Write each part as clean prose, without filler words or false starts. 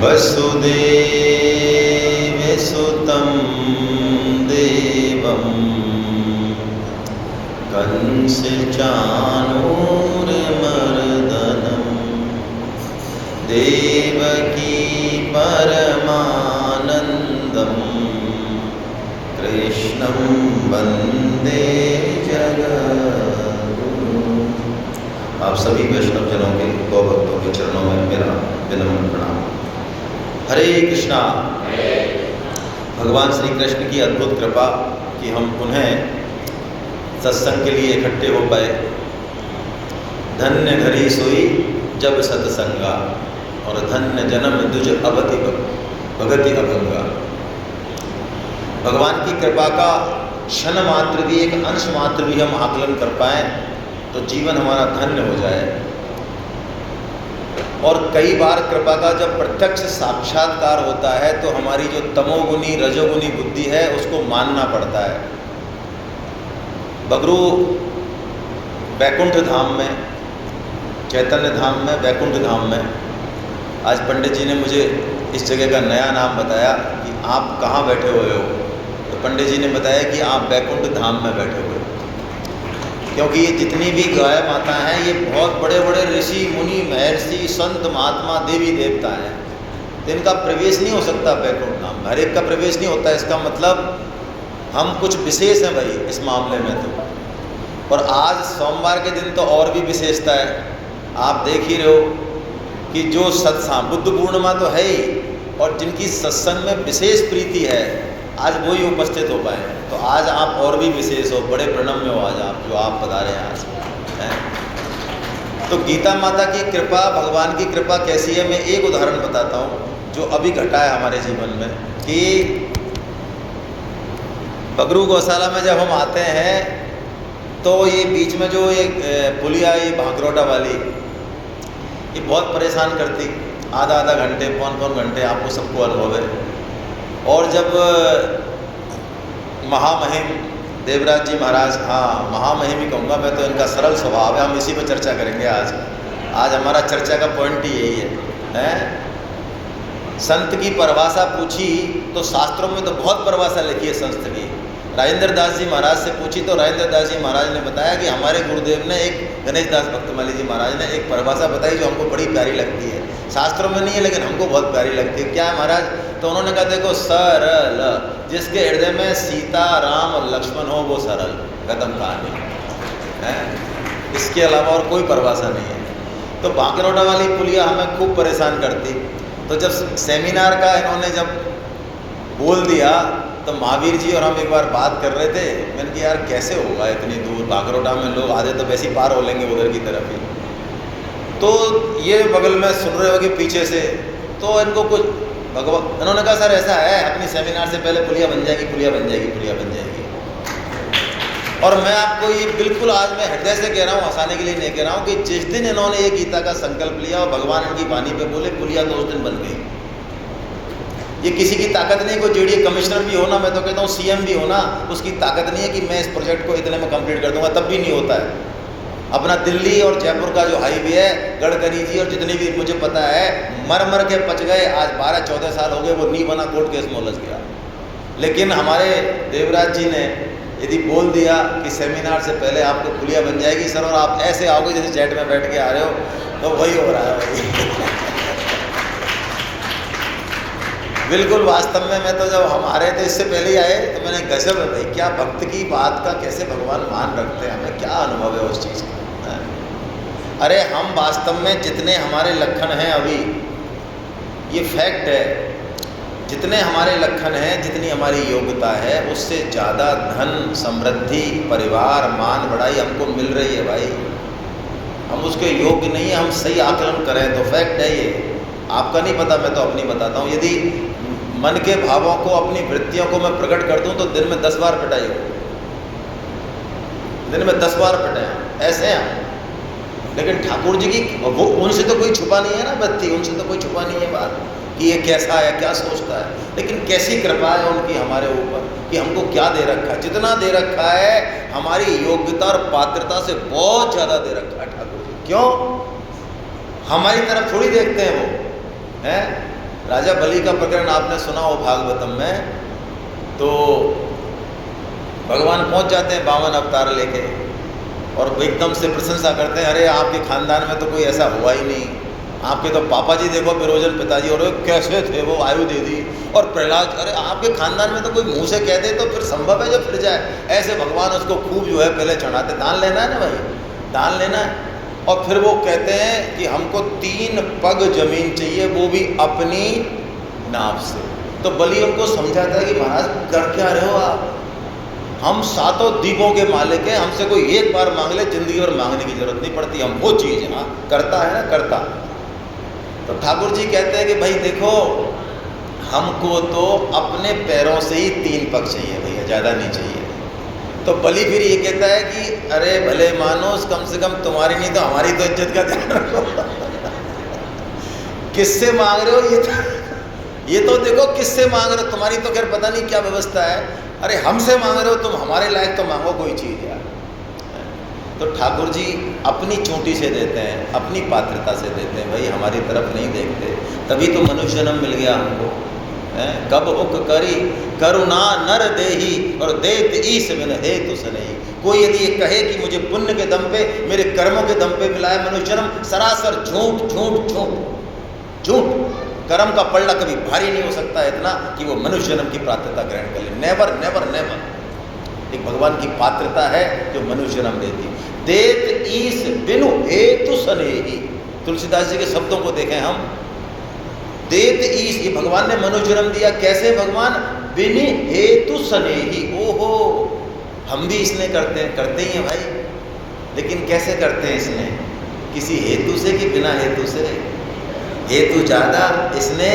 वसुदेवसुतं देवं कंसचाणूरमर्दनं देवकी परमानन्दं कृष्णं वन्दे जगद्गुरुं। आप सभी वैष्णव जनों के गौ भक्तों के चरणों में मेरा विनम्र प्रणाम। हरे कृष्णा। भगवान श्री कृष्ण की अद्भुत कृपा कि हम पुनः सत्संग के लिए इकट्ठे हो पाए। धन्य घड़ी सोई जब सत्संगा और धन्य जन्म दुज अवति भगति अभंगा। भगवान की कृपा का क्षण मात्र भी, एक अंश मात्र भी हम आकलन कर पाएँ तो जीवन हमारा धन्य हो जाए। और कई बार कृपा का जब प्रत्यक्ष साक्षात्कार होता है तो हमारी जो तमोगुनी रजोगुनी बुद्धि है उसको मानना पड़ता है। बगरू वैकुंठ धाम में, चैतन्य धाम में, वैकुंठ धाम में, आज पंडित जी ने मुझे इस जगह का नया नाम बताया कि आप कहाँ बैठे हुए हो। तो पंडित जी ने बताया कि आप वैकुंठ धाम में बैठे हुए हो, क्योंकि ये जितनी भी गाय माता हैं ये बहुत बड़े बड़े ऋषि मुनि महर्षि संत महात्मा देवी देवता हैं। तो इनका प्रवेश नहीं हो सकता वैकुंठ धाम में, हर एक का प्रवेश नहीं होता। इसका मतलब हम कुछ विशेष हैं भाई इस मामले में तो। और आज सोमवार के दिन तो और भी विशेषता है। आप देख ही रहे हो कि जो सत्संग बुद्ध पूर्णिमा तो है ही, और जिनकी सत्संग में विशेष प्रीति है आज वो ही उपस्थित हो पाए। तो आज आप और भी विशेष हो, बड़े प्रणम्य हो आज आप, जो आप पधारे हैं आज हैं। तो गीता माता की कृपा, भगवान की कृपा कैसी है, मैं एक उदाहरण बताता हूँ जो अभी घटा है हमारे जीवन में। कि बगरू गौशाला में जब हम आते हैं तो ये बीच में जो ये पुलिया, ये भांकरोटा वाली, ये बहुत परेशान करती। आधा आधा घंटे, पौन घंटे, आपको सबको अनुभव है। और जब महामहिम देवराज जी महाराज, हाँ महामहिम ही कहूँगा मैं तो, इनका सरल स्वभाव है, हम इसी पर चर्चा करेंगे आज हमारा चर्चा का पॉइंट ही यही है। संत की परिभाषा पूछी तो शास्त्रों में तो बहुत परिभाषा लिखी है संत की। राजेंद्र दास जी महाराज से पूछी तो राजेंद्र दास जी महाराज ने बताया कि हमारे गुरुदेव ने एक, गणेश दास भक्तमाली जी महाराज ने एक परिभाषा बताई जो हमको बड़ी प्यारी लगती है। शास्त्रों में नहीं है लेकिन हमको बहुत प्यारी लगती है। क्या है महाराज? तो उन्होंने कहा देखो, सरल, जिसके हृदय में सीता राम और लक्ष्मण हो वो सरल, खत्म कहानी है। इसके अलावा और कोई परिभाषा नहीं है। तो भांकरोटा वाली पुलिया हमें खूब परेशान करती। तो जब सेमिनार का इन्होंने जब बोल दिया तो महावीर जी और हम एक बार बात कर रहे थे। मैंने कहा यार कैसे होगा इतनी दूर, भांकरोटा में लोग आधे तो वैसे ही पार हो लेंगे उधर की तरफ ही। तो ये बगल में सुन रहे होगे पीछे से, तो इनको कुछ इन्होंने कहा सर ऐसा है, अपनी सेमिनार से पहले पुलिया बन जाएगी, पुलिया बन जाएगी, पुलिया बन जाएगी। और मैं आपको ये बिल्कुल आज मैं हृदय से कह रहा हूँ, हंसाने के लिए नहीं कह रहा हूँ, कि जिस दिन इन्होंने ये गीता का संकल्प लिया और भगवान इनकी वाणी पे बोले, पुलिया तो उस दिन बन गई। ये किसी की ताकत नहीं, कोई जेडीए कमिश्नर भी हो ना, मैं तो कहता हूँ सीएम भी हो ना, उसकी ताकत नहीं है कि मैं इस प्रोजेक्ट को इतने में कंप्लीट कर दूंगा, तब भी नहीं होता है। अपना दिल्ली और जयपुर का जो हाईवे है, गडकरी जी और जितने भी मुझे पता है मर मर के पच गए। आज 12-14 साल हो गए, वो नहीं बना, कोर्ट केस में उलझ गया। लेकिन हमारे देवराज जी ने यदि बोल दिया कि सेमिनार से पहले आपको पुलिया बन जाएगी सर, और आप ऐसे आओगे जैसे जेट में बैठ के आ रहे हो, तो वही हो रहा है भाई। बिल्कुल वास्तव में मैं तो जब हम आ रहे थे इससे पहले ही आए तो मैंने गजब है भाई, क्या भक्त की बात का कैसे भगवान मान रखते हैं, हमें क्या अनुभव है उस चीज़ का। अरे हम वास्तव में जितने हमारे लक्षण हैं अभी, ये फैक्ट है, जितने हमारे लक्षण हैं, जितनी हमारी योग्यता है, उससे ज़्यादा धन समृद्धि परिवार मान बढ़ाई हमको मिल रही है भाई। हम उसके योग्य नहीं है, हम सही आकलन करें तो फैक्ट है ये। आपका नहीं पता, मैं तो अपनी बताता हूँ। यदि मन के भावों को, अपनी वृत्तियों को मैं प्रकट कर दूँ तो दिन में 10 बार पिटाई हो, दिन में 10 बार पिटाए ऐसे हैं। लेकिन ठाकुर जी की वो, उनसे तो कोई छुपा नहीं है ना वृत्ति, उनसे तो कोई छुपा नहीं है बात कि ये कैसा है, क्या सोचता है। लेकिन कैसी कृपा है उनकी हमारे ऊपर कि हमको क्या दे रखा है, जितना दे रखा है हमारी योग्यता और पात्रता से बहुत ज़्यादा दे रखा है ठाकुर जी। क्यों? हमारी तरफ थोड़ी देखते हैं वो, हैं राजा बलि का प्रकरण आपने सुना हो भागवतम में, तो भगवान पहुंच जाते हैं 52 अवतार लेके और एकदम से प्रशंसा करते हैं, अरे आपके खानदान में तो कोई ऐसा हुआ ही नहीं, आपके तो पापा जी देखो विरोचन पिताजी, और कैसे थे वो, आयु दे दी। और प्रहलाद, अरे आपके खानदान में तो कोई मुंह से कह दे तो फिर संभव है जो फिर जाए। ऐसे भगवान उसको खूब जो है पहले चढ़ाते, दान लेना है ना भाई, दान लेना है। और फिर वो कहते हैं कि हमको 3 पग जमीन चाहिए, वो भी अपनी नाव से। तो बलि उनको समझाता है कि महाराज कर क्या रहे हो आप, हम 7 द्वीपों के मालिक हैं, हमसे कोई एक बार मांग ले, जिंदगी भर मांगने की जरूरत नहीं पड़ती, हम वो चीज़ हाँ करता है ना, करता। तो ठाकुर जी कहते हैं कि भाई देखो, हमको तो अपने पैरों से ही 3 पग चाहिए भैया, ज़्यादा नहीं चाहिए। तो बलि फिर ये कहता है कि अरे भले मानुस, कम से कम तुम्हारी नहीं तो हमारी तो इज्जत का ध्यान रखो। किससे मांग रहे हो, ये तो देखो किससे मांग रहे हो, तुम्हारी तो खैर पता नहीं क्या व्यवस्था है, अरे हमसे मांग रहे हो तुम, हमारे लायक तो मांगो कोई चीज़ यार। तो ठाकुर जी अपनी चोटी से देते हैं, अपनी पात्रता से देते हैं, भाई हमारी तरफ नहीं देखते, तभी तो मनुष्य जन्म मिल गया हमको। कब हुक करी करुणा नर देही, और देत ईस बिन हेतु सनहि। कोई यदि ये कहे कि मुझे पुण्य के दम पे, मेरे कर्मों के दम पे मिला है मनुष्य जन्म, सरासर झूठ झूठ झूठ झूठ। कर्म का पल्ला कभी भारी नहीं हो सकता इतना कि वो मनुष्य जन्म की पात्रता ग्रहण कर ले, नेवर नेवर नेवर। एक भगवान की पात्रता है जो मनुष्य जन्म देती। देत ईस बिनु हेतु सनेही, तुलसीदास जी के शब्दों को देखें हम, देत ईस, ये भगवान ने मनुष्य जन्म दिया, कैसे भगवान, बिनु हेतु सनेही। ओहो, हम भी इसने करते ही हैं भाई, लेकिन कैसे करते हैं इसने, किसी हेतु से कि बिना हेतु से। हेतु ज़्यादा, इसने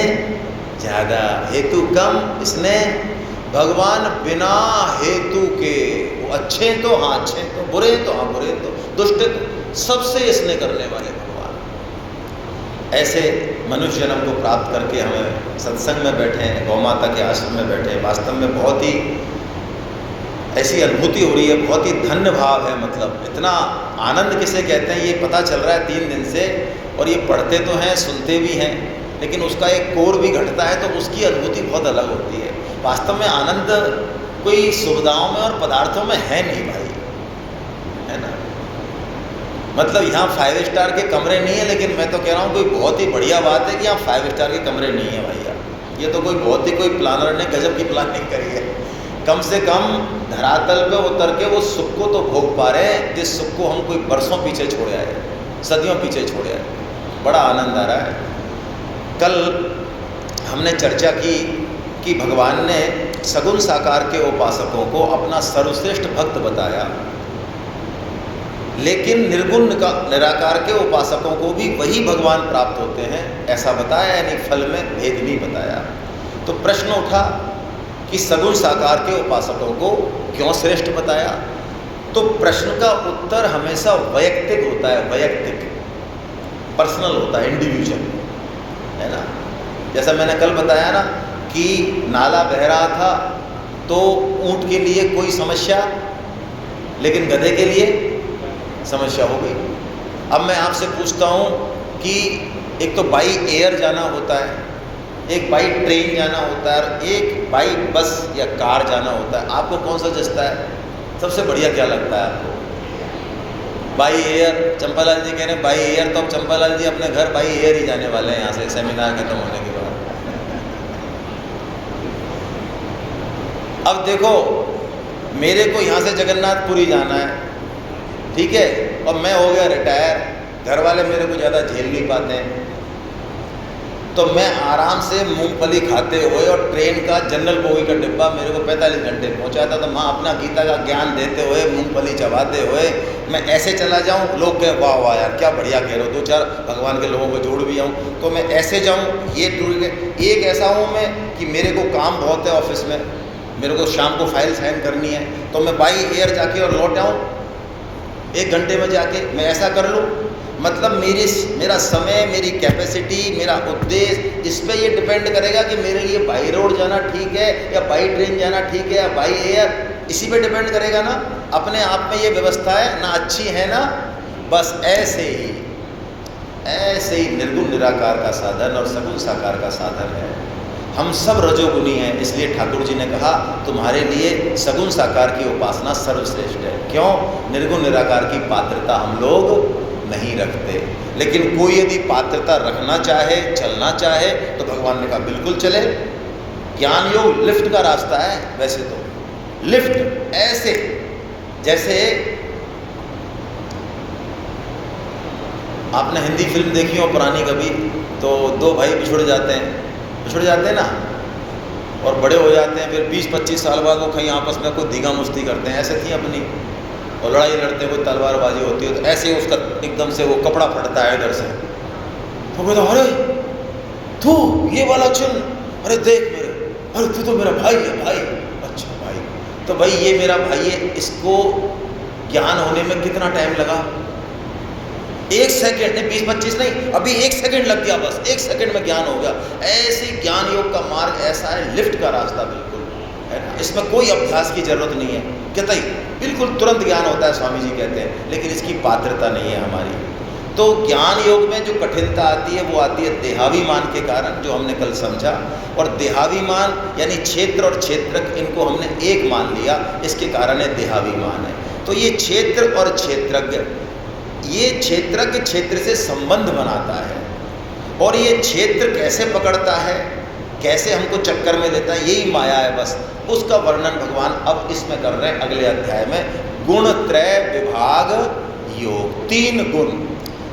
ज़्यादा, हेतु कम, इसने। भगवान बिना हेतु के, वो अच्छे तो हाँ अच्छे तो, बुरे तो हाँ बुरे तो, दुष्ट तो, सबसे इसने करने वाले भगवान। ऐसे मनुष्य जन्म को प्राप्त करके हमें सत्संग में बैठे हैं, गौ माता के आश्रम में बैठे हैं, वास्तव में बहुत ही ऐसी अनुभूति हो रही है, बहुत ही धन्य भाव है। मतलब इतना आनंद किसे कहते हैं ये पता चल रहा है 3 दिन से, और ये पढ़ते तो हैं, सुनते भी हैं, लेकिन उसका एक कोर भी घटता है तो उसकी अनुभूति बहुत अलग होती है। वास्तव में आनंद कोई सुविधाओं में और पदार्थों में है नहीं भाई, है ना। मतलब यहाँ 5 स्टार के कमरे नहीं है, लेकिन मैं तो कह रहा हूँ कोई बहुत ही बढ़िया बात है कि यहाँ 5 स्टार के कमरे नहीं है भैया। ये तो कोई बहुत ही कोई प्लानर ने गजब की प्लानिंग करी है। कम से कम धरातल पे उतर के वो सुख को तो भोग पा रहे हैं, जिस सुख को हम कोई बरसों पीछे छोड़े आए, सदियों पीछे छोड़े आए। बड़ा आनंद आ रहा है। कल हमने चर्चा की कि भगवान ने सगुण साकार के उपासकों को अपना सर्वश्रेष्ठ भक्त बताया, लेकिन निर्गुण का निराकार के उपासकों को भी वही भगवान प्राप्त होते हैं ऐसा बताया, यानी फल में भेद नहीं बताया। तो प्रश्न उठा कि सगुण साकार के उपासकों को क्यों श्रेष्ठ बताया। तो प्रश्न का उत्तर हमेशा वैयक्तिक होता है, वैयक्तिक, पर्सनल होता है, इंडिविजुअल, है ना। जैसा मैंने कल बताया ना कि नाला बह रहा था तो ऊंट के लिए कोई समस्या, लेकिन गधे के लिए समस्या हो गई। अब मैं आपसे पूछता हूँ कि एक तो बाई एयर जाना होता है, एक बाई ट्रेन जाना होता है, और एक बाई बस या कार जाना होता है। आपको कौन सा जचता है, सबसे बढ़िया क्या लगता है आपको? By air. चंपालाल जी कह रहे हैं बाई एयर, तो अब चंपालाल जी अपने घर बाई एयर ही जाने वाले हैं यहाँ से सेमिनार खत्म होने के बाद। अब देखो, मेरे को यहाँ से जगन्नाथपुरी जाना है, ठीक है, और मैं हो गया रिटायर, घर वाले मेरे को ज़्यादा झेल नहीं पाते हैं, तो मैं आराम से मूंगफली खाते हुए और ट्रेन का जनरल बोगी का डिब्बा मेरे को 45 घंटे पहुँचाता, तो माँ अपना गीता का ज्ञान देते हुए, मूंगफली चबाते हुए मैं ऐसे चला जाऊँ, लोग कहें वाह वाह यार क्या बढ़िया कह रहे हो, 2-4 भगवान के लोगों को जोड़ भी आऊँ, तो मैं ऐसे जाऊँ। ये एक ऐसा हूँ मैं कि मेरे को काम बहुत है ऑफिस में, मेरे को शाम को फाइल साइन करनी है, तो मैं बाई एयर जाके और लौट आऊँ 1 घंटे में जाके, मैं ऐसा कर लूँ। मतलब मेरा समय, मेरी कैपेसिटी, मेरा उद्देश्य, इस पे ये डिपेंड करेगा कि मेरे लिए बाई रोड जाना ठीक है या बाई ट्रेन जाना ठीक है या बाई एयर, इसी पे डिपेंड करेगा ना। अपने आप में ये व्यवस्था है ना, अच्छी है ना, बस ऐसे ही ऐसे ही निर्गुण निराकार का साधन और सगुण साकार का साधन है। हम सब रजोगुणी हैं, इसलिए ठाकुर जी ने कहा तुम्हारे लिए सगुण साकार की उपासना सर्वश्रेष्ठ है। क्यों? निर्गुण निराकार की पात्रता हम लोग नहीं रखते, लेकिन कोई यदि पात्रता रखना चाहे, चलना चाहे, तो भगवान ने कहा बिल्कुल चले। ज्ञान योग लिफ्ट का रास्ता है। वैसे तो लिफ्ट ऐसे, जैसे आपने हिंदी फिल्म देखी हो पुरानी कभी, तो दो भाई बिछुड़ जाते हैं ना, और बड़े हो जाते हैं, फिर 20-25 साल बाद वो कहीं आपस में कोई धीगा मुश्ती करते हैं, ऐसे थी अपनी, और लड़ाई लड़ते हैं, कोई तलवारबाजी होती है, तो ऐसे ही उसका एकदम से वो कपड़ा फटता है इधर से, तो बोला अरे तू ये वाला चुन, अरे देख मेरे, अरे तू तो मेरा भाई है। भाई? अच्छा भाई। तो भाई ये मेरा भाई है, इसको ज्ञान होने में कितना टाइम लगा? 1 सेकेंड नहीं, 20-25 नहीं, अभी 1 सेकेंड लग गया, बस 1 सेकेंड में ज्ञान हो गया। ऐसे ज्ञान योग का मार्ग ऐसा है, लिफ्ट का रास्ता बिल्कुल है ना, इसमें कोई अभ्यास की जरूरत नहीं है। कहता ही बिल्कुल तुरंत ज्ञान होता है, स्वामी जी कहते हैं, लेकिन इसकी पात्रता नहीं है हमारी। तो ज्ञान योग में जो कठिनता आती है वो आती है देहाभिमान के कारण, जो हमने कल समझा। और देहाभिमान यानी क्षेत्र और क्षेत्रक, इनको हमने एक मान लिया, इसके कारण है देहाभिमान है। तो ये क्षेत्र और क्षेत्रज्ञ, ये क्षेत्रज्ञ क्षेत्र से संबंध बनाता है, और ये क्षेत्र कैसे पकड़ता है, कैसे हमको चक्कर में लेता है, यही माया है बस। उसका वर्णन भगवान अब इसमें कर रहे हैं अगले अध्याय में। गुण त्रय विभाग योग, 3 गुण।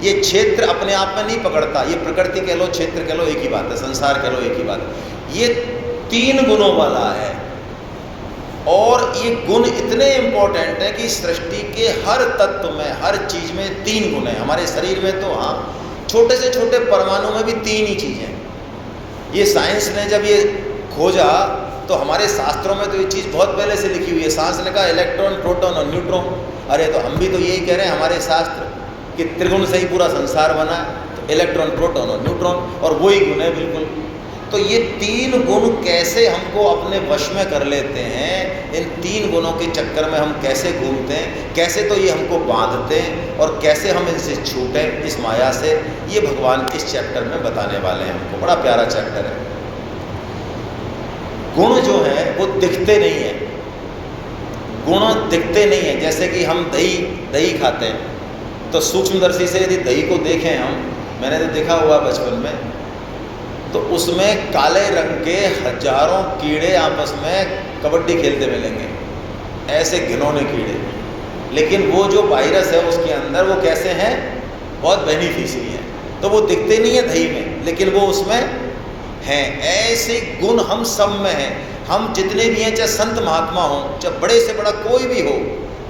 ये क्षेत्र अपने आप में नहीं पकड़ता, ये प्रकृति कह लो, क्षेत्र कह लो, एक ही बात है, संसार कह लो, एक ही बात है। ये 3 गुणों वाला है, और ये गुण इतने इम्पोर्टेंट है कि सृष्टि के हर तत्व में, हर चीज़ में 3 गुण हैं। हमारे शरीर में तो हाँ, छोटे से छोटे परमाणु में भी 3 ही चीज़ें। ये साइंस ने जब ये खोजा, तो हमारे शास्त्रों में तो ये चीज़ बहुत पहले से लिखी हुई है। साइंस ने कहा इलेक्ट्रॉन, प्रोटॉन और न्यूट्रॉन। अरे तो हम भी तो यही कह रहे हैं, हमारे शास्त्र कि त्रिगुण से ही पूरा संसार बना है, तो इलेक्ट्रॉन, प्रोटॉन और न्यूट्रॉन, और वही गुण है बिल्कुल। तो ये 3 गुण कैसे हमको अपने वश में कर लेते हैं, इन 3 गुणों के चक्कर में हम कैसे घूमते हैं, कैसे तो ये हमको बांधते हैं, और कैसे हम इनसे छूटें, इस माया से, ये भगवान इस चैप्टर में बताने वाले हैं हमको। बड़ा प्यारा चैप्टर है। गुण जो है वो दिखते नहीं हैं, गुण दिखते नहीं हैं। जैसे कि हम दही खाते हैं, तो सूक्ष्मदर्शी से यदि दही को देखें हम, मैंने तो देखा हुआ बचपन में, तो उसमें काले रंग के हजारों कीड़े आपस में कबड्डी खेलते मिलेंगे, ऐसे घिनौने कीड़े। लेकिन वो जो वायरस है उसके अंदर, वो कैसे हैं? बहुत बेनिफिशियरी है। तो वो दिखते नहीं है दही में, लेकिन वो उसमें हैं। ऐसे गुण हम सब में हैं। हम जितने भी हैं, चाहे संत महात्मा हो, चाहे बड़े से बड़ा कोई भी हो,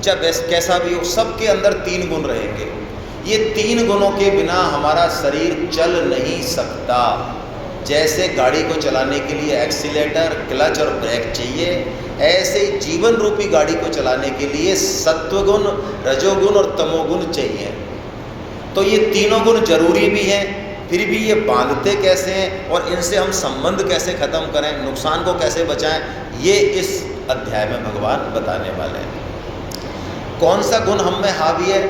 चाहे कैसा भी हो, सबके अंदर 3 गुण रहेंगे। ये 3 गुणों के बिना हमारा शरीर चल नहीं सकता। जैसे गाड़ी को चलाने के लिए एक्सीलेटर, क्लच और ब्रेक चाहिए, ऐसे ही जीवन रूपी गाड़ी को चलाने के लिए सत्वगुण, रजोगुण और तमोगुण चाहिए। तो ये तीनों गुण जरूरी भी हैं, फिर भी ये बांधते कैसे हैं, और इनसे हम संबंध कैसे ख़त्म करें, नुकसान को कैसे बचाएं, ये इस अध्याय में भगवान बताने वाले हैं। कौन सा गुण हम में हावी है,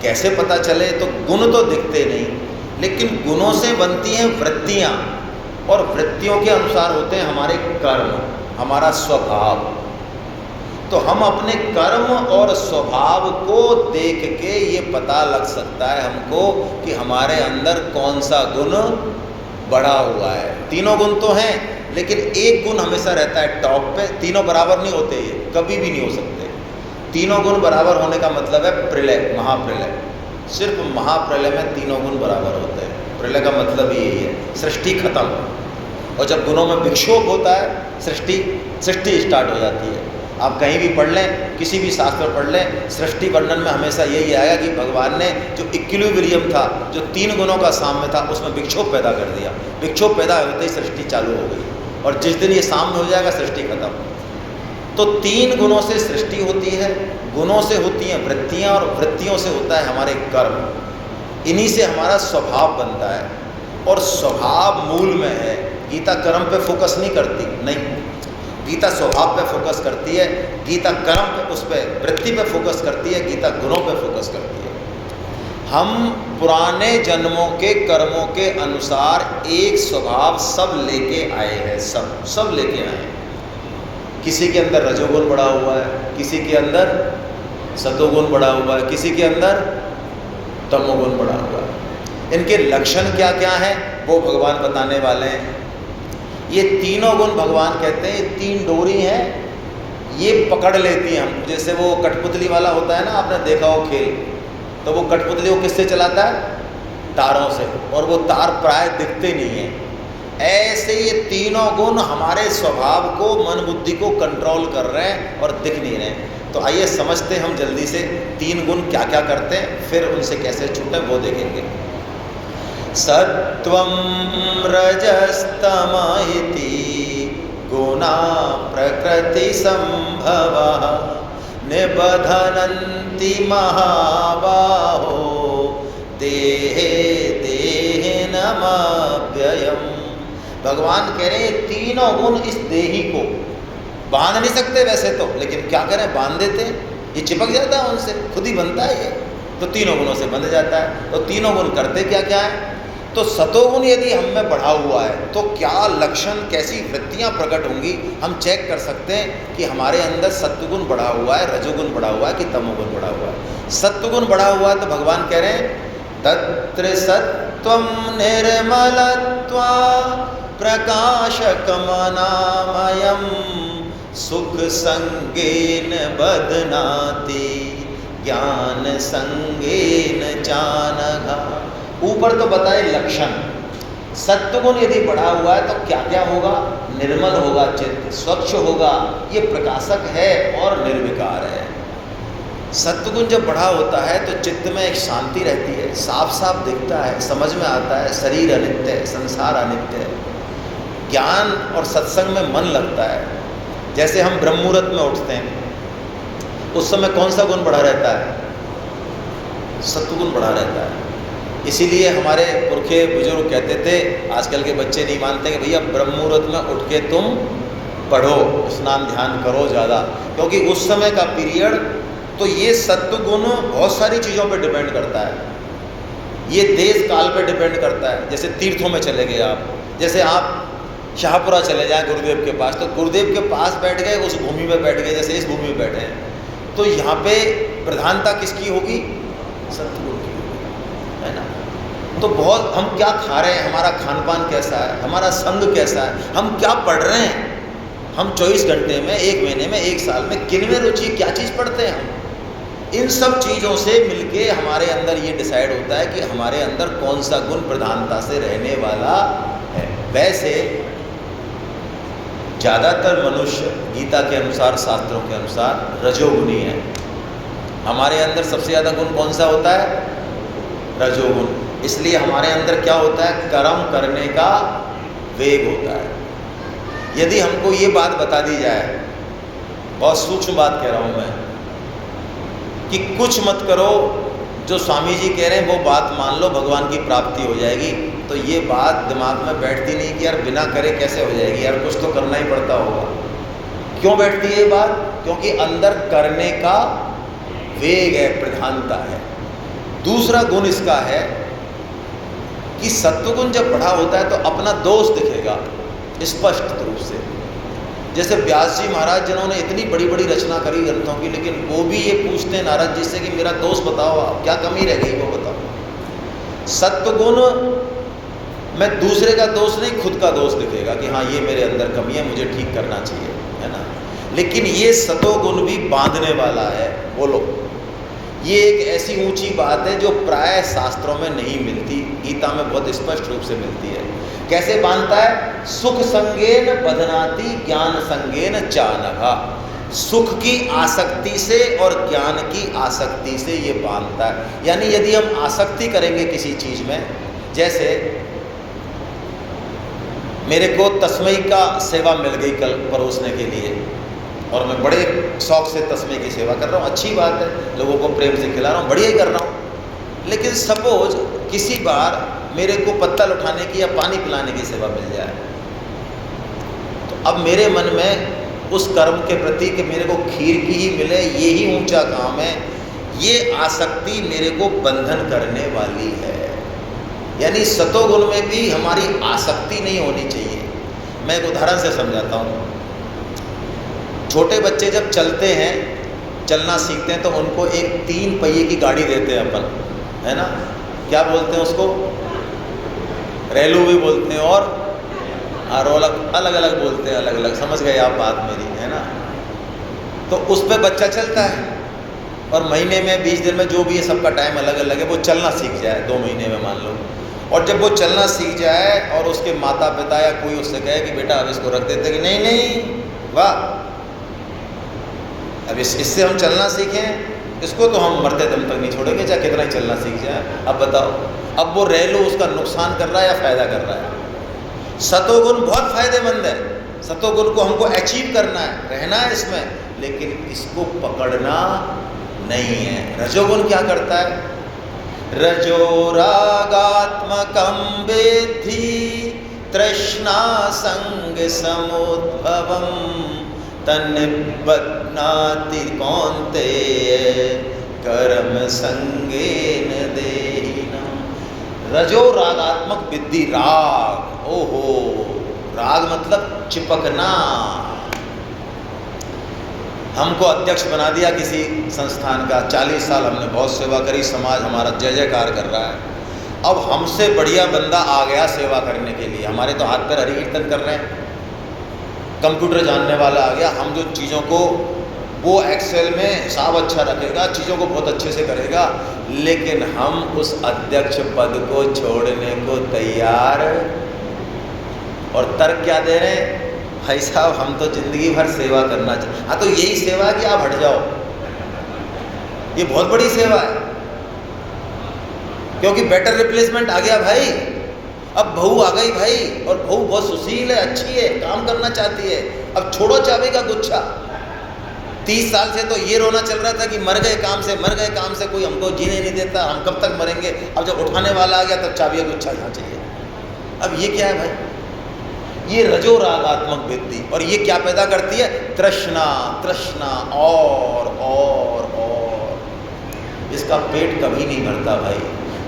कैसे पता चले? तो गुण तो दिखते नहीं, लेकिन गुणों से बनती हैं वृत्तियाँ, और वृत्तियों के अनुसार होते हैं हमारे कर्म, हमारा स्वभाव। तो हम अपने कर्म और स्वभाव को देख के ये पता लग सकता है हमको कि हमारे अंदर कौन सा गुण बढ़ा हुआ है। तीनों गुण तो हैं, लेकिन एक गुण हमेशा रहता है टॉप पे। तीनों बराबर नहीं होते, ये कभी भी नहीं हो सकते। तीनों गुण बराबर होने का मतलब है प्रलय, महाप्रलय। सिर्फ महाप्रलय में तीनों गुण बराबर होते हैं। प्रलय का मतलब यही है, सृष्टि खत्म, और जब गुणों में विक्षोभ होता है, सृष्टि स्टार्ट हो जाती है। आप कहीं भी पढ़ लें, किसी भी शास्त्र पढ़ लें, सृष्टि वर्णन में हमेशा यही आएगा कि भगवान ने जो इक्विलिब्रियम था, जो 3 गुणों का साम्य था, उसमें विक्षोभ पैदा कर दिया। विक्षोभ पैदा होते ही सृष्टि चालू हो गई, और जिस दिन ये साम्य हो जाएगा, सृष्टि खत्म। तो 3 गुणों से सृष्टि होती है, गुणों से होती हैं वृत्तियाँ, और वृत्तियों से होता है हमारे कर्म। इन्हीं से हमारा स्वभाव बनता है, और स्वभाव मूल में है। गीता कर्म पे फोकस नहीं करती, नहीं, गीता स्वभाव पे फोकस करती है। गीता कर्म पे, उस पर वृत्ति पे फोकस करती है। गीता गुणों पे फोकस करती है। हम पुराने जन्मों के कर्मों के अनुसार एक स्वभाव सब लेके आए हैं, सब लेके आए हैं। किसी के अंदर रजोगुण बढ़ा हुआ है, किसी के अंदर सतोगुण बढ़ा हुआ है, किसी के अंदर तमोगुण बढ़ा हुआ है। इनके लक्षण क्या क्या हैं वो भगवान बताने वाले हैं। ये तीनों गुण भगवान कहते हैं, ये तीन डोरी हैं, ये पकड़ लेती हैं हम। जैसे वो कठपुतली वाला होता है ना, आपने देखा हो खेल, तो वो कठपुतली को किससे चलाता है? तारों से, और वो तार प्राय दिखते नहीं हैं। ऐसे ये तीनों गुण हमारे स्वभाव को, मन बुद्धि को कंट्रोल कर रहे हैं और दिख नहीं रहे। तो आइए समझते हम जल्दी से तीन गुण क्या क्या करते हैं, फिर उनसे कैसे छूटे वो देखेंगे। सत्वं रजस्तम इति गुणा प्रकृति संभवः निबधनन्ति महाबाहो देहे देहिनमव्ययम्। भगवान कह रहे हैं तीनों गुण इस देही को बांध नहीं सकते वैसे तो, लेकिन क्या करें, बांध देते हैं। ये चिपक जाता है उनसे, खुद ही बनता है ये, तो तीनों गुणों से बंध जाता है। तो तीनों गुण करते क्या क्या है? तो सतोगुण यदि हम में बढ़ा हुआ है तो क्या लक्षण, कैसी वृत्तियां प्रकट होंगी, हम चेक कर सकते हैं कि हमारे अंदर सत्वगुण बढ़ा हुआ है, रजोगुण बढ़ा हुआ है कि तमोगुण बढ़ा हुआ है। सत्वगुण बढ़ा हुआ है तो भगवान कह रहे हैं तत्र सत्वं निर्मलत्वा प्रकाशकमनामयं सुख संगेन बध्नाति ज्ञान संगेन चानघा। ऊपर तो बताए लक्षण। सत्वगुण यदि बढ़ा हुआ है तो क्या क्या होगा? निर्मल होगा चित्त, स्वच्छ होगा, ये प्रकाशक है और निर्विकार है। सत्वगुण जब बढ़ा होता है तो चित्त में एक शांति रहती है, साफ साफ दिखता है, समझ में आता है शरीर अनित्य है, संसार अनित्य है। ज्ञान और सत्संग में मन लगता है। जैसे हम ब्रह्म मुहूर्त में उठते हैं, उस समय कौन सा गुण बढ़ा रहता है? सत्वगुण बढ़ा रहता है। इसीलिए हमारे पुरखे बुजुर्ग कहते थे, आजकल के बच्चे नहीं मानते कि भैया ब्रह्म मुहूर्त में उठ के तुम पढ़ो, स्नान ध्यान करो ज़्यादा, क्योंकि उस समय का पीरियड तो ये सत्वगुण बहुत सारी चीज़ों पे डिपेंड करता है। ये देश काल पे डिपेंड करता है। जैसे तीर्थों में चले गए आप, जैसे आप शाहपुरा चले जाएं गुरुदेव के पास, तो गुरुदेव के पास बैठ गए, उस भूमि में बैठ गए, जैसे इस भूमि में बैठे हैं, तो यहाँ पे प्रधानता किसकी होगी? सत्वगुण की होगी, है ना। तो बहुत हम क्या खा रहे हैं, हमारा खान पान कैसा है, हमारा संग कैसा है, हम क्या पढ़ रहे हैं, हम 24 घंटे में, एक महीने में, एक साल में किन में रुचि, क्या चीज़ पढ़ते हैं हम। इन सब चीज़ों से मिलके हमारे अंदर ये डिसाइड होता है कि हमारे अंदर कौन सा गुण प्रधानता से रहने वाला है। वैसे ज़्यादातर मनुष्य गीता के अनुसार, शास्त्रों के अनुसार रजोगुणी है। हमारे अंदर सबसे ज़्यादा गुण कौन सा होता है? रजोगुण। इसलिए हमारे अंदर क्या होता है? कर्म करने का वेग होता है। यदि हमको ये बात बता दी जाए, बहुत सूक्ष्म बात कह रहा हूँ मैं, कि कुछ मत करो, जो स्वामी जी कह रहे हैं वो बात मान लो, भगवान की प्राप्ति हो जाएगी, तो ये बात दिमाग में बैठती नहीं कि यार बिना करे कैसे हो जाएगी, यार कुछ तो करना ही पड़ता होगा। क्यों बैठती है ये बात? क्योंकि अंदर करने का वेग है, प्रधानता है। दूसरा गुण इसका है कि सत्वगुण जब बढ़ा होता है तो अपना दोष दिखेगा स्पष्ट रूप से। जैसे व्यास जी महाराज जिन्होंने इतनी बड़ी बड़ी रचना करी ग्रंथों की, लेकिन वो भी ये पूछते हैं नारद जी से कि मेरा दोष बताओ, आप क्या कमी रह गई वो बताओ। सत्वगुण में दूसरे का दोष नहीं, खुद का दोष दिखेगा कि हाँ ये मेरे अंदर कमी है, मुझे ठीक करना चाहिए, है ना। लेकिन ये सतोगुण भी बांधने वाला है। बोलो, ये एक ऐसी ऊंची बात है जो प्राय शास्त्रों में नहीं मिलती, गीता में बहुत स्पष्ट रूप से मिलती है। कैसे बांधता है? सुख संगेन बधनाति ज्ञान संगेन चानघा। सुख की आसक्ति से और ज्ञान की आसक्ति से ये बांधता है। यानी यदि हम आसक्ति करेंगे किसी चीज़ में, जैसे मेरे को तस्मई का सेवा मिल गई कल परोसने के लिए, और मैं बड़े शौक से तस्मई की सेवा कर रहा हूँ, अच्छी बात है, लोगों को प्रेम से खिला रहा हूँ, बढ़िया ही कर रहा हूँ। लेकिन सपोज किसी बार मेरे को पत्तल उठाने की या पानी पिलाने की सेवा मिल जाए, तो अब मेरे मन में उस कर्म के प्रति कि मेरे को खीर की ही मिले, ये ही ऊंचा काम है, ये आसक्ति मेरे को बंधन करने वाली है। यानी सतोगुण में भी हमारी आसक्ति नहीं होनी चाहिए। मैं एक उदाहरण से समझाता हूँ। छोटे बच्चे जब चलते हैं, चलना सीखते हैं, तो उनको एक 3 पहिए की गाड़ी देते हैं अपन, है ना। क्या बोलते हैं उसको? रेलू भी बोलते हैं और अलग अलग बोलते हैं, अलग अलग। समझ गए आप बात मेरी, है ना। तो उस पर बच्चा चलता है और महीने में 20 दिन में जो भी है, सबका टाइम अलग अलग है, वो चलना सीख जाए 2 महीने में मान लो। और जब वो चलना सीख जाए और उसके माता पिता या कोई उससे कहे कि बेटा अब इसको रख देते, कि नहीं नहीं, वाह, अब इससे हम चलना सीखें, इसको तो हम मरते दम तक नहीं छोड़ेंगे, चाहे कितना ही चलना सीख जाए। अब बताओ, अब वो रेलू उसका नुकसान कर रहा है या फ़ायदा कर रहा है? सतोगुण बहुत फ़ायदेमंद है। सतोगुण को हमको अचीव करना है, रहना है इसमें, लेकिन इसको पकड़ना नहीं है। रजोगुण क्या करता है? रजो रागात्मकं वेद्धि तृष्णा संग समुद्भवम् तन्निबध्नाति कौन्तेय कर्म संगेन देहिनम्। रजो रागात्मक विद्धि, राग, ओहो, राग मतलब चिपकना। हमको अध्यक्ष बना दिया किसी संस्थान का, 40 साल हमने बहुत सेवा करी, समाज हमारा जय जयकार कर रहा है। अब हमसे बढ़िया बंदा आ गया सेवा करने के लिए, हमारे तो हाथ पैर हरि कीर्तन कर रहे हैं, कंप्यूटर जानने वाला आ गया, हम जो चीज़ों को, वो एक्सेल में हिसाब अच्छा रखेगा, चीज़ों को बहुत अच्छे से करेगा, लेकिन हम उस अध्यक्ष पद को छोड़ने को तैयार। और तर्क क्या दे रहे हैं? भाई साहब, हम तो ज़िंदगी भर सेवा करना चाहिए। हाँ, तो यही सेवा है कि आप हट जाओ, ये बहुत बड़ी सेवा है, क्योंकि बेटर रिप्लेसमेंट आ गया भाई। अब बहू आ गई भाई, और बहू बहुत सुशील है, अच्छी है, काम करना चाहती है। अब छोड़ो चाबी का गुच्छा। 30 साल से तो ये रोना चल रहा था कि मर गए काम से, मर गए काम से, कोई हमको जीने नहीं देता, हम कब तक मरेंगे। अब जब उठाने वाला आ गया, तब चाबी का गुच्छा यहाँ चाहिए। अब ये क्या है भाई? ये रजो रागात्मक वृत्ति। और ये क्या पैदा करती है? तृष्णा, तृष्णा, और। इसका पेट कभी नहीं भरता भाई।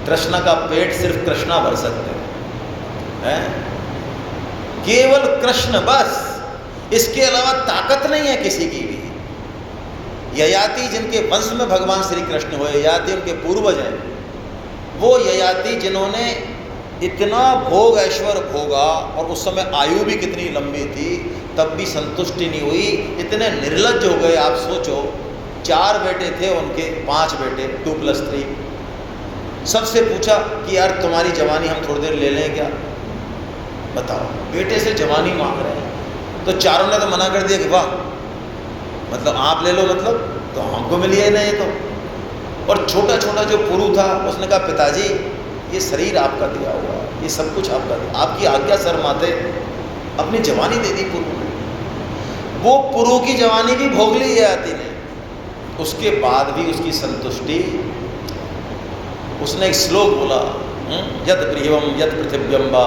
तृष्णा का पेट सिर्फ कृष्णा भर सकते हैं, केवल कृष्ण बस। इसके अलावा ताकत नहीं है किसी की भी। ययाति जिनके वंश में भगवान श्री कृष्ण हुए, ययाति उनके पूर्वज हैं, वो ययाति जिन्होंने इतना भोग ऐश्वर्य भोगा, और उस समय आयु भी कितनी लंबी थी, तब भी संतुष्टि नहीं हुई, इतने निर्लज्ज हो गए। आप सोचो, 4 बेटे थे उनके, 5 बेटे, 2+3। सबसे पूछा कि यार तुम्हारी जवानी हम थोड़ी देर ले लें क्या? बताओ, बेटे से जवानी मांग रहे हैं। तो चारों ने तो मना कर दिया कि वाह, मतलब आप ले लो, मतलब तो हमको मिलिए नहीं तो। और छोटा छोटा जो पुरु था, उसने कहा पिताजी, ये शरीर आपका दिया हुआ, ये सब कुछ आपका दिया, आपकी आज्ञा सर माते, अपनी जवानी दे दी पुरु ने। वो पुरु की जवानी भी भोग ली ययाति ने। उसके बाद भी उसकी संतुष्टि, उसने एक श्लोक बोला, यद प्रियम यद पृथिव्यम वा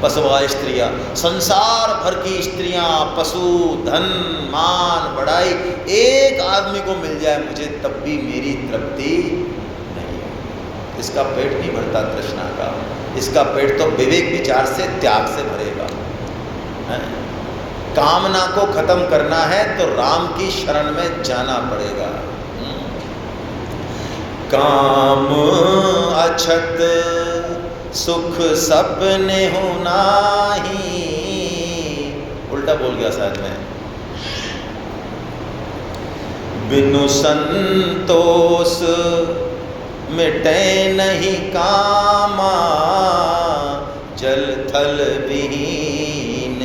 पशुवा स्त्रिया। संसार भर की स्त्रियां, पशु, धन, मान, बढ़ाई, एक आदमी को मिल जाए मुझे, तब भी मेरी तृप्ति नहीं है। इसका पेट नहीं भरता तृष्णा का। इसका पेट तो विवेक विचार से, त्याग से भरेगा। कामना को खत्म करना है तो राम की शरण में जाना पड़ेगा। काम अछत सुख सपने हो नाही, उल्टा बोल गया शायद मैं। बिनु संतोष मिटे नहीं कामा, जल थल विहीन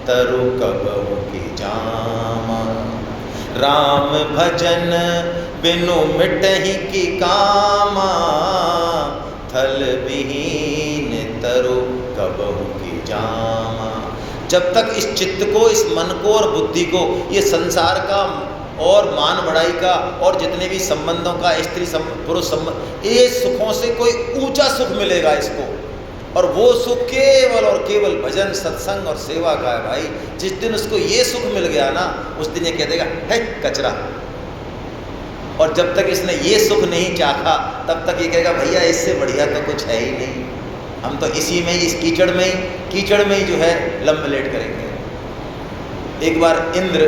तरु कबहु की जामा। राम भजन बिनु मिटहि की कामा, थल विहीन तरु कबहु की जामा। जब तक इस चित्त को, इस मन को और बुद्धि को, ये संसार का और मान बढ़ाई का और जितने भी संबंधों का, स्त्री पुरुष संबंध, ये सुखों से कोई ऊंचा सुख मिलेगा इसको, और वो सुख केवल और केवल भजन, सत्संग और सेवा का है भाई। जिस दिन उसको ये सुख मिल गया ना, उस दिन ये कह देगा है कचरा, और जब तक इसने ये सुख नहीं चाखा तब तक ये कहेगा भैया इससे बढ़िया तो कुछ है ही नहीं, हम तो इसी में ही, इस कीचड़ में ही जो है लंबलेट करेंगे। एक बार इंद्र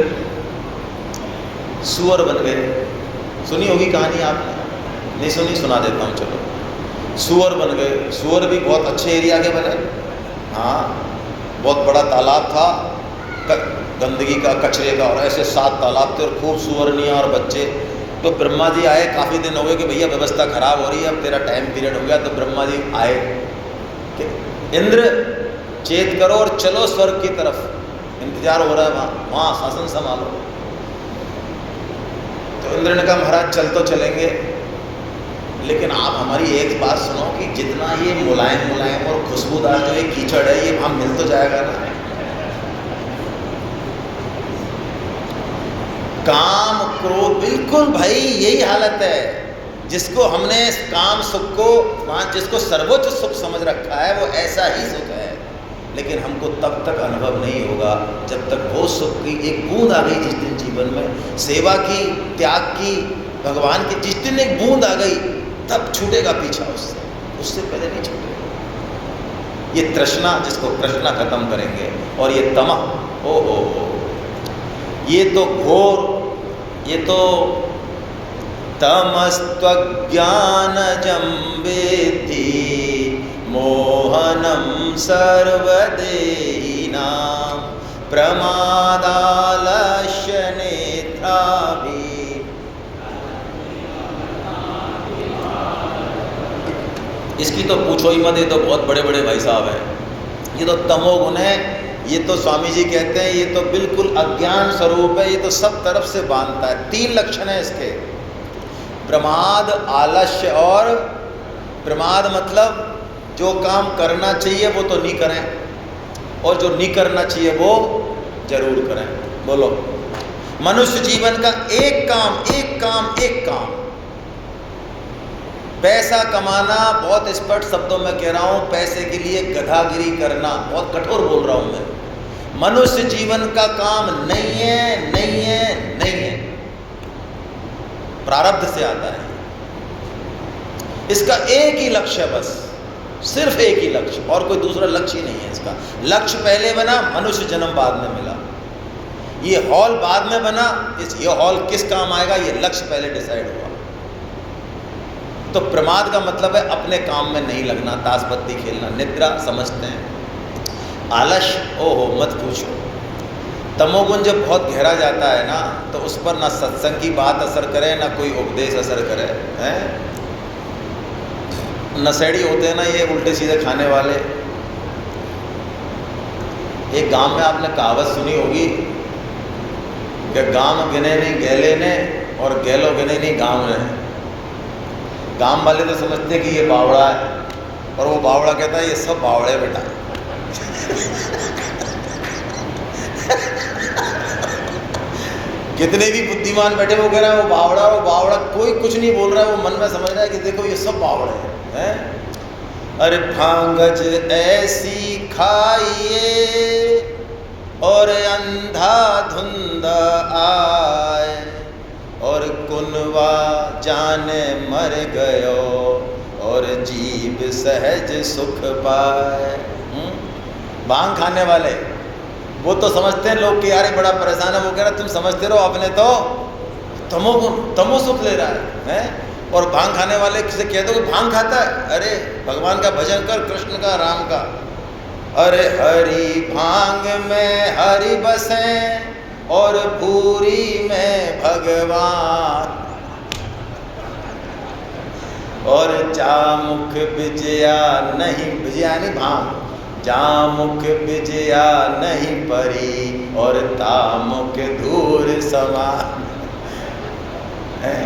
सुअर बन गए, सुनी होगी कहानी आपने, नहीं सुनी, सुना देता हूँ चलो। सुअर बन गए, सुअर भी बहुत अच्छे एरिया के बने, हाँ बहुत बड़ा तालाब था गंदगी का, कचरे का, और ऐसे 7 तालाब थे और खूब सुअरनियाँ और बच्चे। तो ब्रह्मा जी आए, काफ़ी दिन हो गए कि भैया व्यवस्था खराब हो रही है, अब तेरा टाइम पीरियड हो गया। तो ब्रह्मा जी आए कि इंद्र चेत करो और चलो स्वर्ग की तरफ, इंतजार हो रहा है वहाँ शासन संभालो। तो इंद्र ने कहा महाराज चल तो चलेंगे, लेकिन आप हमारी एक बात सुनो कि जितना ये मुलायम और खुशबूदार जो ये कीचड़ है ये वहाँ मिल तो जाएगा ना। काम क्रोध, बिल्कुल भाई यही हालत है। जिसको हमने काम सुख को वहाँ जिसको सर्वोच्च सुख समझ रखा है वो ऐसा ही सुख है, लेकिन हमको तब तक अनुभव नहीं होगा जब तक वो सुख की एक बूंद आ गई जिस दिन जीवन में, सेवा की, त्याग की, भगवान की, जिस दिन एक बूंद आ गई तब छूटेगा पीछा उससे पहले नहीं छूटेगा। ये तृष्णा, जिसको तृष्णा खत्म करेंगे, और ये तमः, ओ ये तो घोर, ये तो तमस्त्वज्ञानजं वेत्ति मोहनं सर्वदेहिनां प्रमादालस्यनेत्राभिः। इसकी तो पूछो ही मत, ये तो बहुत बड़े बड़े भाई साहब हैं। ये तो तमोगुण है, ये तो स्वामी जी कहते हैं ये तो बिल्कुल अज्ञान स्वरूप है, ये तो सब तरफ से बांधता है। 3 लक्षण है इसके, प्रमाद, आलस्य और प्रमाद। मतलब जो काम करना चाहिए वो तो नहीं करें, और जो नहीं करना चाहिए वो जरूर करें। बोलो, मनुष्य जीवन का एक काम, पैसा कमाना, बहुत स्पष्ट शब्दों में कह रहा हूँ, पैसे के लिए गधागिरी करना, बहुत कठोर बोल रहा हूँ मैं, मनुष्य जीवन का काम नहीं है। प्रारब्ध से आता है। इसका एक ही लक्ष्य है, बस सिर्फ एक ही लक्ष्य, और कोई दूसरा लक्ष्य ही नहीं है इसका। लक्ष्य पहले बना, मनुष्य जन्म बाद में मिला। ये हॉल बाद में बना, ये हॉल किस काम आएगा ये लक्ष्य पहले डिसाइड हुआ। तो प्रमाद का मतलब है अपने काम में नहीं लगना, ताश पत्ती खेलना, निद्रा समझते हैं। आलस्य, ओहो मत पूछो। तमोगुण जब बहुत गहरा जाता है ना, तो उस पर ना सत्संग की बात असर करे, ना कोई उपदेश असर करे, हैं? नशेड़ी होते हैं ना ये उल्टे सीधे खाने वाले। एक गांव में आपने कहावत सुनी होगी कि गांव गिने नहीं गैले ने, और गैलो गिने नहीं गांव ने। गांव वाले तो समझते हैं कि ये बावड़ा है, और वो बावड़ा कहता है ये सब बावड़े बेटा। कितने भी बुद्धिमान बैठे वो कह रहा है वो बावड़ा, कोई कुछ नहीं बोल रहा है, वो मन में समझ रहा है कि देखो ये सब बावड़े हैं। अरे भांगज ऐसी खाइए और अंधाधुंध आए, और कुनवा जाने मर गयो, और जीव सहज सुख पाए। भांग खाने वाले वो तो समझते हैं लोग कि यार ये बड़ा परेशान है, वो कह रहा तुम समझते रहो, अपने तो तमो सुख ले रहा है? और भांग खाने वाले किसे कह दो कि भांग खाता है, अरे भगवान का भजन कर, कृष्ण का, राम का। अरे हरि भांग में हरि बसे, और पूरी में भगवान, और चामुख विजया नहीं, विजया नहीं भांग, जामुख विजया नहीं परी, और तामुख दूर समान है।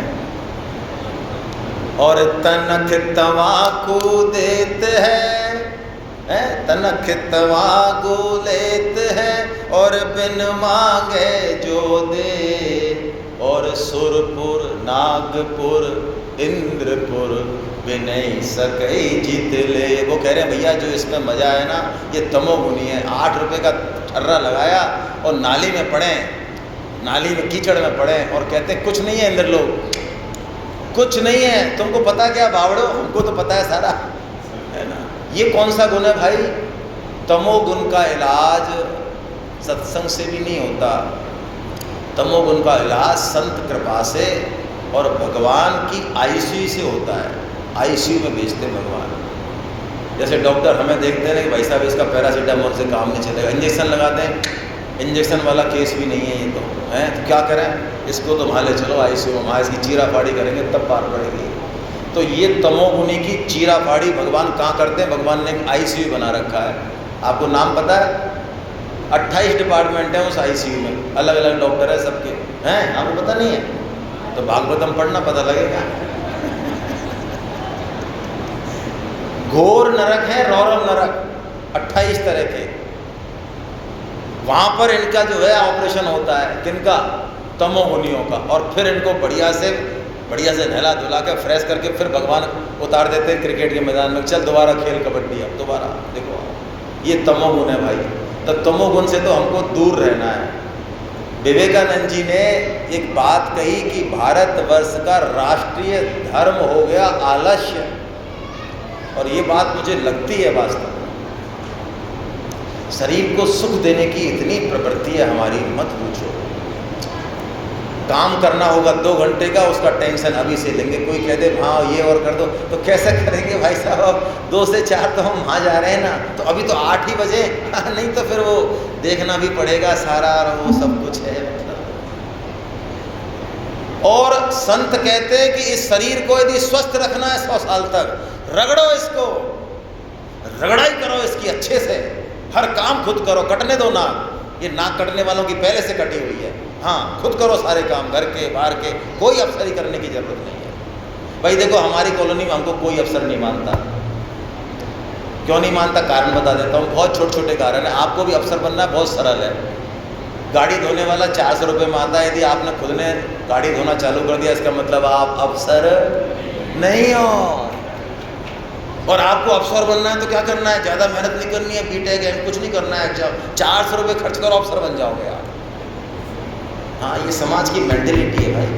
और तनख तवाकू देते हैं, तनख तवाकू लेते हैं, और बिन मांगे जो दे, और सुरपुर नागपुर इंद्रपुर बिनय सकई जीत ले। वो कह रहे हैं भैया जो इसमें मज़ा है ना ये तमोगुनी है। 8 रुपए का ठर्रा लगाया और नाली में पड़े, नाली में कीचड़ में पड़े, और कहते हैं कुछ नहीं है इंद्र लोग, कुछ नहीं है। तुमको पता क्या बावड़ो, हमको तो पता है सारा, है ना। ये कौन सा गुण है भाई? तमोगुण का इलाज सत्संग से भी नहीं होता। तमोगुण का इलाज संत कृपा से और भगवान की आईसीयू से होता है। आईसीयू में भेजते हैं भगवान। जैसे डॉक्टर हमें देखते हैं ना कि भाई साहब इसका पैरासीटामोल से काम नहीं चलेगा, इंजेक्शन लगाते हैं, इंजेक्शन वाला केस भी नहीं है ये तो, है तो क्या करें, इसको तो वहाँ ले चलो आईसीयू में, वहाँ इसकी चीरा फाड़ी करेंगे तब पार पड़ेगी। तो ये तमोगुणी की चीरा फाड़ी भगवान कहाँ करते हैं? भगवान ने एक आईसीयू बना रखा है। आपको नाम पता है? 28 डिपार्टमेंट हैं उस आईसीयू में, अलग अलग डॉक्टर है सबके, हैं आपको पता नहीं है? तो भागवतम पढ़ना पता लगेगा। घोर नरक है, रौरव नरक, 28 तरह के। वहाँ पर इनका जो है ऑपरेशन होता है, किनका? तमोगुणियों का। और फिर इनको बढ़िया से नहला धुला के फ्रेश करके फिर भगवान उतार देते हैं क्रिकेट के मैदान में, चल दोबारा खेल कबड्डी, अब दोबारा देखो। ये तमोगुण है भाई। तो तमोगुण से तो हमको दूर रहना है। विवेकानंद जी ने एक बात कही कि भारतवर्ष का राष्ट्रीय धर्म हो गया आलस्य, और ये बात मुझे लगती है वास्तव में। शरीर को सुख देने की इतनी प्रवृत्ति है हमारी, मत पूछो। काम करना होगा 2 घंटे का, उसका टेंशन अभी से लेंगे। कोई कह दे हाँ ये और कर दो, तो कैसे करेंगे भाई साहब? अब 2 से 4 तो हम वहाँ जा रहे हैं ना, तो अभी तो 8 ही बजे, नहीं तो फिर वो देखना भी पड़ेगा सारा, वो सब कुछ है मतलब। और संत कहते हैं कि इस शरीर को यदि स्वस्थ रखना है 100 साल तक, रगड़ो इसको, रगड़ाई करो इसकी अच्छे से, हर काम खुद करो, कटने दो नाक। ये नाक कटने वालों की पहले से कटी हुई है। हाँ, खुद करो सारे काम, घर के बाहर के, कोई अफसरी करने की जरूरत नहीं है। भाई देखो हमारी कॉलोनी में हमको कोई अफसर नहीं मानता। क्यों नहीं मानता? कारण बता देता हूँ। बहुत छोटे छोटे कारण है। आपको भी अफसर बनना है, बहुत सरल है। गाड़ी धोने वाला 400 रुपये में आता है। यदि आपने खुद ने गाड़ी धोना चालू कर दिया, इसका मतलब आप अफसर नहीं हो। और आपको अफसर बनना है तो क्या करना है? ज़्यादा मेहनत नहीं करनी है, बीटेक कुछ नहीं करना है, 400 रुपये खर्च करो, अफसर बन जाओगे आप। हाँ, ये समाज की मेंटेलिटी है भाई,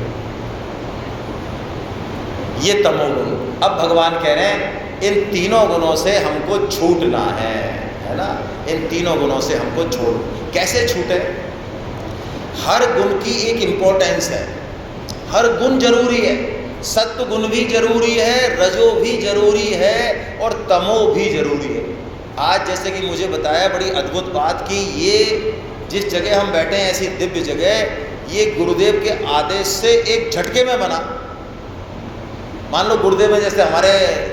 ये तमोगुण। अब भगवान कह रहे हैं इन तीनों गुणों से हमको छूटना है ना। इन तीनों गुणों से हमको कैसे छूटे? हर गुण की एक इम्पोर्टेंस है, हर गुण जरूरी है। सत्व गुण भी जरूरी है, रजो भी जरूरी है, और तमो भी जरूरी है। आज जैसे कि मुझे बताया बड़ी अद्भुत बात कि ये जिस जगह हम बैठे हैं, ऐसी दिव्य जगह, ये गुरुदेव के आदेश से एक झटके में बना। मान लो गुरुदेव में, जैसे हमारे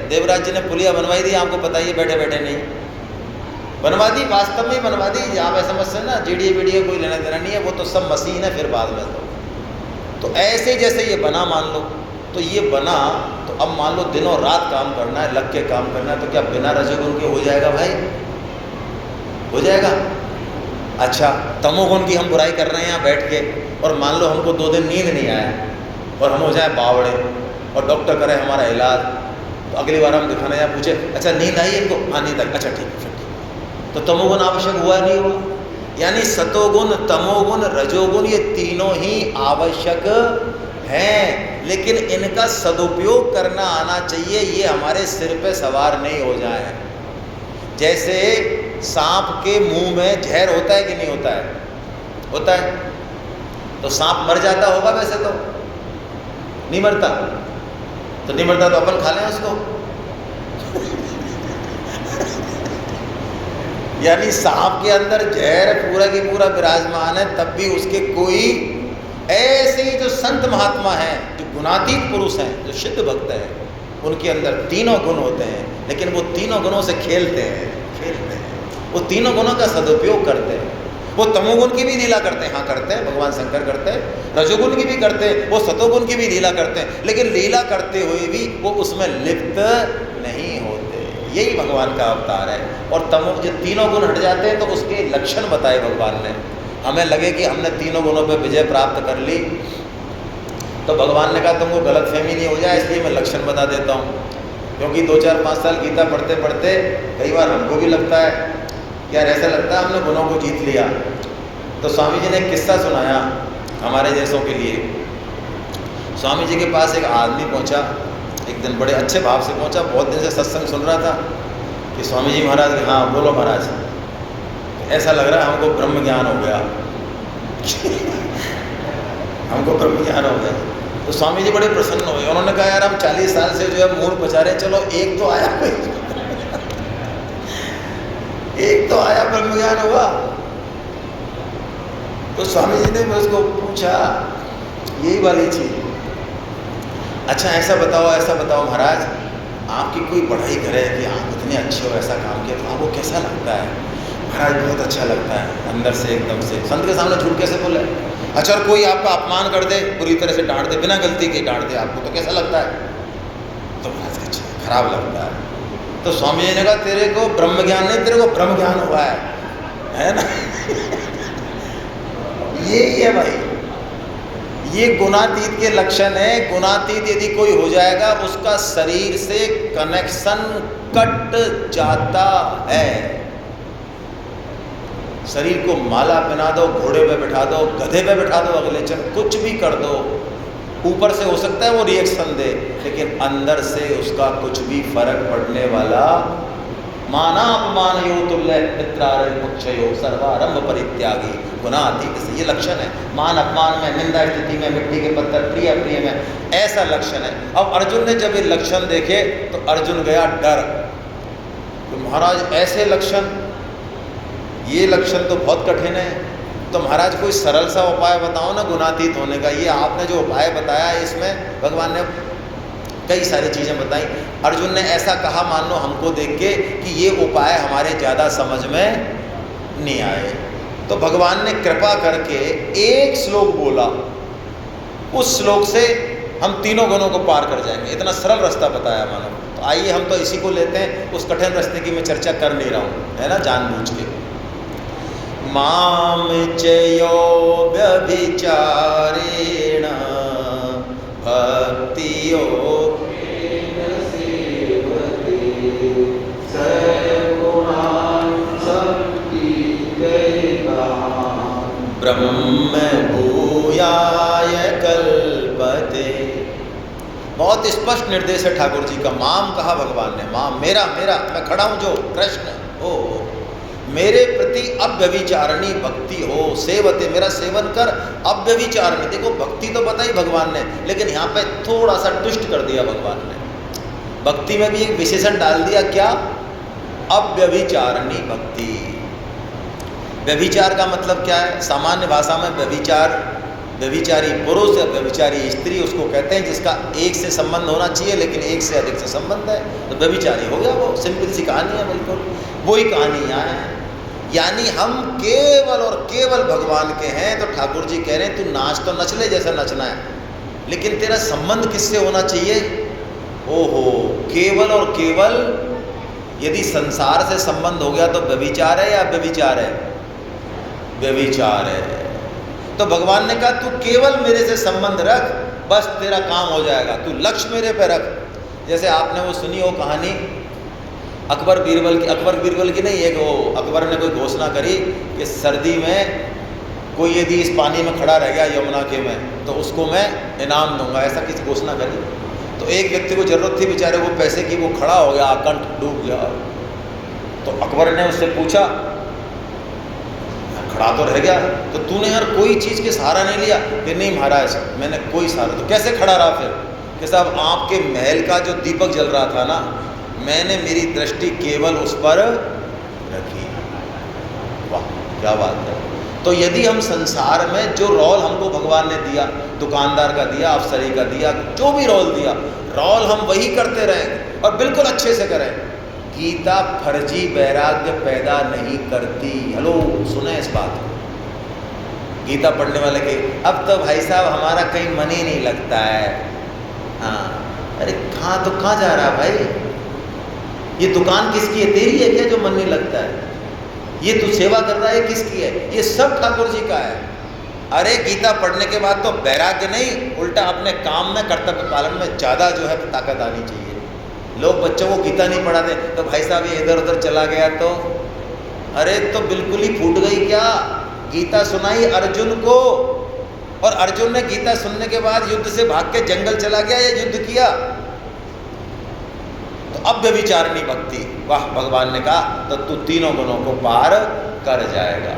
देवराज जी ने पुलिया बनवाई थी, आपको पता ही है, बैठे बैठे नहीं बनवा दी, वास्तव में बनवा दी। आप ऐसा मत समझना जीडीए वीडियो कोई लेना देना नहीं है, वो तो सब मशीन है फिर बाद में। तो ऐसे जैसे ये बना, मान लो तो ये बना, तो अब मान लो दिनों रात काम करना है, लग के काम करना है, तो क्या बिना रजोगुण के हो जाएगा भाई? हो जाएगा? अच्छा, तमोगुण की हम बुराई कर रहे हैं यहाँ बैठ के, और मान लो हमको 2 दिन नींद नहीं आया और हम हो जाए बावड़े, और डॉक्टर करे हमारा इलाज, तो अगली बार हम दिखाने जाए, पूछे अच्छा नींद आई इनको? हाँ नींद आई, अच्छा ठीक है। तो तमोगुण आवश्यक हुआ नहीं हुआ? यानी सतोगुण, तमोगुण, रजोगुण, ये तीनों ही आवश्यक हैं, लेकिन इनका सदुपयोग करना आना चाहिए। ये हमारे सिर पे सवार नहीं हो जाए। जैसे सांप के मुंह में जहर होता है कि नहीं होता है? होता है। तो सांप मर जाता होगा वैसे तो नहीं मरता, तो नहीं मरता तो अपन खा लें उसको। यानी सांप के अंदर जहर पूरा की पूरा विराजमान है, तब भी उसके कोई ऐसे ही जो संत महात्मा हैं, जो गुणातीत पुरुष हैं, जो सिद्ध भक्त हैं, उनके अंदर तीनों गुण होते हैं, लेकिन वो तीनों गुणों से खेलते हैं, वो तीनों गुणों का सदुपयोग करते हैं। वो तमोगुण की भी लीला करते हैं, हाँ करते हैं, भगवान शंकर करते हैं, रजोगुण की भी करते हैं, वो सतोगुण की भी लीला करते हैं, लेकिन लीला करते हुए भी वो उसमें लिप्त नहीं होते। यही भगवान का अवतार है। और तमो जो तीनों गुण हट जाते हैं तो उसके लक्षण बताए भगवान ने। हमें लगे कि हमने तीनों गुणों पे विजय प्राप्त कर ली, तो भगवान ने कहा तुमको गलतफहमी नहीं हो जाए, इसलिए मैं लक्षण बता देता हूँ। क्योंकि 2, 4, 5 साल गीता पढ़ते पढ़ते कई बार हमको भी लगता है, यार ऐसा लगता है हमने गुणों को जीत लिया। तो स्वामी जी ने एक किस्सा सुनाया हमारे जैसों के लिए। स्वामी जी के पास एक आदमी पहुंचा, एक दिन बड़े अच्छे भाव से पहुंचा, बहुत दिन से सत्संग सुन रहा था कि स्वामी जी महाराज, हाँ बोलो महाराज, ऐसा लग रहा है हमको ब्रह्म ज्ञान हो गया हमको ब्रह्म ज्ञान हो गया। तो स्वामी जी बड़े प्रसन्न हुए, उन्होंने कहा यार हम 40 साल से जो है मूड पचा रहे, चलो एक तो आया एक तो आया, ब्रह्म ज्ञान हुआ। तो स्वामी जी ने उसको पूछा यही वाली चीज, अच्छा ऐसा बताओ महाराज, आपकी कोई बढ़ाई करे कि आप इतने अच्छे हो, ऐसा काम किया, तो आपको कैसा लगता है? महाराज बहुत अच्छा लगता है अंदर से, एकदम से। संत के सामने झूठ कैसे बोले? अच्छा और कोई आपका अपमान कर दे, बुरी तरह से डांट दे, बिना गलती के डांट दे आपको, तो कैसा लगता है? तो महाराज अच्छा खराब लगता है। तो स्वामी जी ने कहा तेरे को ब्रह्म ज्ञान नहीं, तेरे को ब्रह्म ज्ञान हुआ है ना यही है भाई, ये गुणातीत के लक्षण है। गुणातीत यदि कोई हो जाएगा, उसका शरीर से कनेक्शन कट जाता है। शरीर को माला पहना दो, घोड़े पे बैठा दो, गधे पे बैठा दो, अगले क्षण कुछ भी कर दो, ऊपर से हो सकता है वो रिएक्शन दे, लेकिन अंदर से उसका कुछ भी फर्क पड़ने वाला। मानापमानयो तुल्य मित्रारक्षयो सर्वारंभ परित्यागी, गुणातीत से ये लक्षण है। मान अपमान में, निंदा स्थिति में, मिट्टी के पत्थर, प्रिय प्रिय में, ऐसा लक्षण है। अब अर्जुन ने जब ये लक्षण देखे तो अर्जुन गया डर, तो महाराज ऐसे लक्षण, ये लक्षण तो बहुत कठिन है, तो महाराज कोई सरल सा उपाय बताओ ना गुणातीत होने का। ये आपने जो उपाय बताया इसमें भगवान ने कई सारी चीज़ें बताई। अर्जुन ने ऐसा कहा मान लो हमको देख के कि ये उपाय हमारे ज़्यादा समझ में नहीं आए, तो भगवान ने कृपा करके एक श्लोक बोला, उस श्लोक से हम तीनों गुणों को पार कर जाएंगे। इतना सरल रास्ता बताया मानो। तो आइए हम तो इसी को लेते हैं, उस कठिन रास्ते की मैं चर्चा कर नहीं रहा हूँ, है ना, जानबूझ के। माम चयो व्यभिचारेण भक्तियो ब्रह्म भूयाय कल्पते। बहुत स्पष्ट निर्देश है ठाकुर जी का। माम कहा भगवान ने, माम मेरा, मेरा मैं खड़ा हूँ जो कृष्ण हो, मेरे प्रति अव्यभिचारणी भक्ति हो, सेवते मेरा सेवन कर, अव्यभिचारणी। देखो भक्ति तो बताई भगवान ने, लेकिन यहाँ पे थोड़ा सा ट्विस्ट कर दिया भगवान ने, भक्ति में भी एक विशेषण डाल दिया, क्या? अव्यभिचारणी भक्ति। व्यभिचार का मतलब क्या है? सामान्य भाषा में व्यभिचार, व्यभिचारी पुरुष या व्यभिचारी स्त्री उसको कहते हैं जिसका एक से संबंध होना चाहिए लेकिन एक से अधिक से संबंध है, तो व्यभिचारी हो गया वो। सिंपल सी कहानी है, बिल्कुल वही कहानियाँ हैं। यानी हम केवल और केवल भगवान के हैं। तो ठाकुर जी कह रहे हैं तू नाच तो नच ले जैसा नचना है, लेकिन तेरा संबंध किससे होना चाहिए? ओहो, केवल और केवल यदि संसार से संबंध हो गया तो व्यभिचार है या व्यभिचार है? व्यभिचार है। तो भगवान ने कहा तू केवल मेरे से संबंध रख, बस तेरा काम हो जाएगा, तू लक्ष्य मेरे पे रख। जैसे आपने वो सुनी हो कहानी अकबर बीरबल की, अकबर बीरबल की नहीं, एक वो अकबर ने कोई घोषणा करी कि सर्दी में कोई यदि इस पानी में खड़ा रह गया यमुना के में तो उसको मैं इनाम दूंगा, ऐसा किसी घोषणा करी। तो एक व्यक्ति को जरूरत थी बेचारे को पैसे की, वो खड़ा हो गया, कंठ डूब गया। तो अकबर ने उससे पूछा, खड़ा तो रह गया, तो तूने यार कोई चीज़ के सहारा नहीं लिया? कि नहीं महाराज मैंने कोई सहारा। तो कैसे खड़ा रहा फिर? कि साहब आपके महल का जो दीपक जल रहा था ना, मैंने मेरी दृष्टि केवल उस पर रखी। वाह क्या बात है। तो यदि हम संसार में जो रोल हमको भगवान ने दिया, दुकानदार का दिया, अफसरी का दिया, जो भी रोल दिया, रोल हम वही करते रहें और बिल्कुल अच्छे से करें। गीता फर्जी वैराग्य पैदा नहीं करती। हेलो सुने इस बात को, गीता पढ़ने वाले के अब तो भाई साहब हमारा कहीं मन ही नहीं लगता है। हाँ अरे कहाँ तो कहाँ जा रहा भाई? ये दुकान किसकी है? तेरी है क्या जो मन नहीं लगता है? ये तू सेवा कर रहा है किसकी है? ये सब ठाकुर जी का है। अरे गीता पढ़ने के बाद तो वैराग्य नहीं, उल्टा अपने काम में कर्तव्य पालन में ज़्यादा जो है ताकत आनी चाहिए। लोग बच्चों को गीता नहीं पढ़ाते, तो भाई साहब ये इधर उधर चला गया तो अरे तो बिल्कुल ही फूट गई क्या? गीता सुनाई अर्जुन को, और अर्जुन ने गीता सुनने के बाद युद्ध से भाग के जंगल चला गया या युद्ध किया? तो अब व्यभिचारिणी भक्ति, वाह, भगवान ने कहा तो तू तीनों गुणों को पार कर जाएगा।